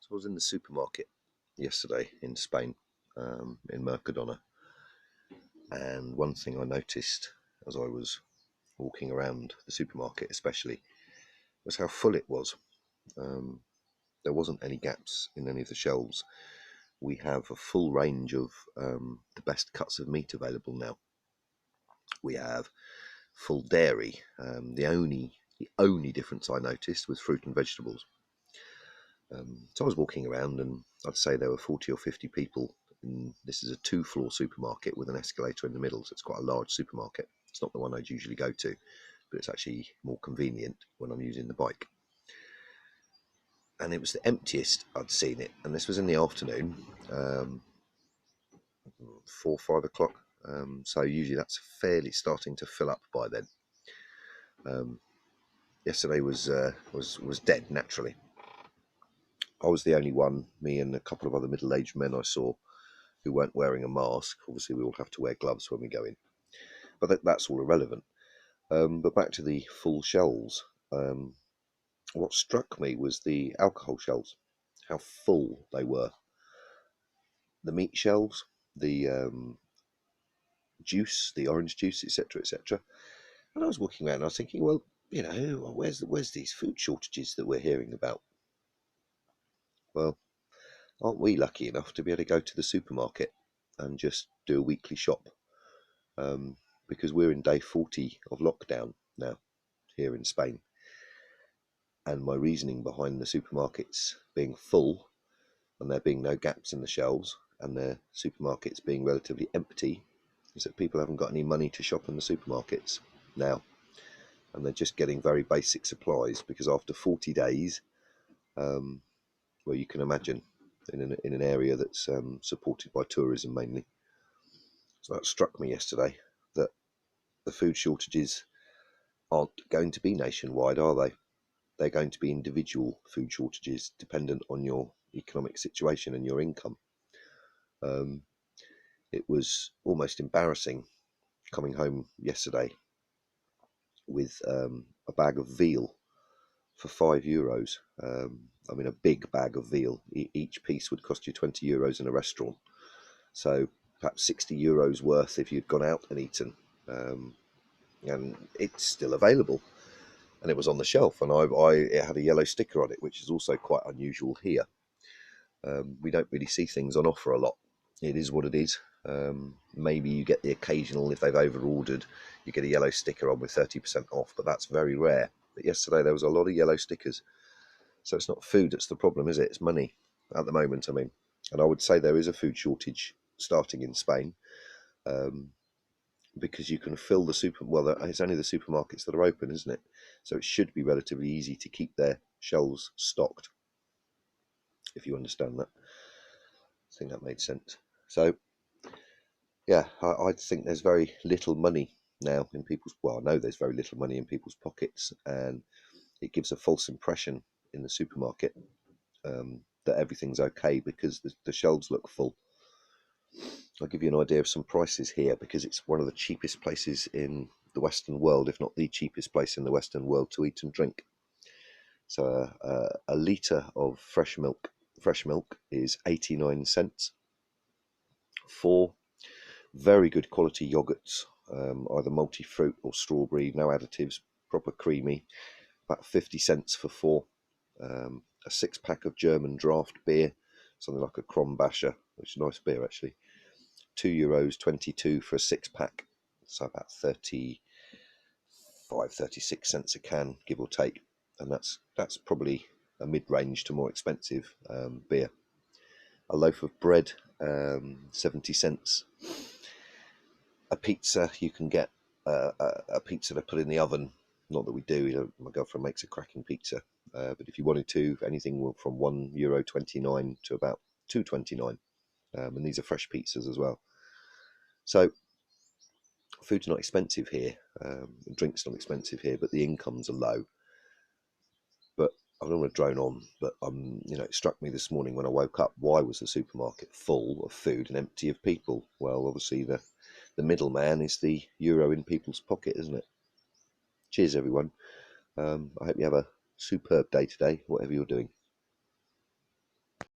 So I was in the supermarket yesterday in Spain, in Mercadona, and one thing I noticed as I was walking around the supermarket, especially, was how full it was. Um, there wasn't any gaps in any of the shelves. We have a full range of the best cuts of meat available now. We have full dairy. The only difference I noticed was fruit and vegetables. So I was walking around, and I'd say there were 40 or 50 people. This is a two-floor supermarket with an escalator in the middle, so it's quite a large supermarket. It's not the one I'd usually go to, but it's actually more convenient when I'm using the bike. And it was the emptiest I'd seen it, and this was in the afternoon, 4 or 5 o'clock. So usually that's fairly starting to fill up by then. Yesterday was dead naturally. I was the only one, me and a couple of other middle-aged men I saw, who weren't wearing a mask. Obviously, we all have to wear gloves when we go in, but that's all irrelevant. But back to the full shelves. What struck me was the alcohol shelves, how full they were. The meat shelves, the juice, the orange juice, etc., etc. And I was walking around, and I was thinking, well, where's these food shortages that we're hearing about? Well, aren't we lucky enough to be able to go to the supermarket and just do a weekly shop? Because we're in day 40 of lockdown now here in Spain. And my reasoning behind the supermarkets being full and there being no gaps in the shelves and the supermarkets being relatively empty is that people haven't got any money to shop in the supermarkets now. And they're just getting very basic supplies because after 40 days, well, you can imagine in an area that's supported by tourism mainly. So that struck me yesterday, that the food shortages aren't going to be nationwide, are they? They're going to be individual food shortages dependent on your economic situation and your income. It was almost embarrassing coming home yesterday with a bag of veal for €5. I mean, a big bag of veal. Each piece would cost you €20 in a restaurant. So perhaps €60 worth if you'd gone out and eaten. And it's still available. And it was on the shelf, and it had a yellow sticker on it, which is also quite unusual here. We don't really see things on offer a lot. It is what it is. Maybe you get the occasional, if they've over-ordered, you get a yellow sticker on with 30% off, but that's very rare. But yesterday there was a lot of yellow stickers. So it's not food that's the problem, is it? It's money at the moment, I mean. And I would say there is a food shortage starting in Spain, because you can fill well, it's only the supermarkets that are open, isn't it? So it should be relatively easy to keep their shelves stocked, if you understand that. I think that made sense. So, yeah, I think there's very little money now in I know there's very little money in people's pockets, and it gives a false impression in the supermarket that everything's okay because the shelves look full. I'll give you an idea of some prices here because it's one of the cheapest places in the Western world, if not the cheapest place in the Western world to eat and drink. So a litre of fresh milk is 89 cents. 4 very good quality yogurts, either multi-fruit or strawberry, no additives, proper creamy, about 50 cents for 4. A 6-pack of German draft beer, something like a Kronbacher, which is a nice beer actually, €2.22 for a 6-pack, so about 36 cents a can, give or take, and that's probably a mid-range to more expensive beer. A loaf of bread, 70 cents. A pizza, you can get a pizza to put in the oven. Not that we do. My girlfriend makes a cracking pizza, but if you wanted to, anything from €1.29 to about €2.29, and these are fresh pizzas as well. So food's not expensive here, drink's not expensive here, but the incomes are low. But I don't want to drone on, but it struck me this morning when I woke up, why was the supermarket full of food and empty of people? Well, obviously the middleman is the euro in people's pocket, isn't it? Cheers, everyone. I hope you have a superb day today, whatever you're doing.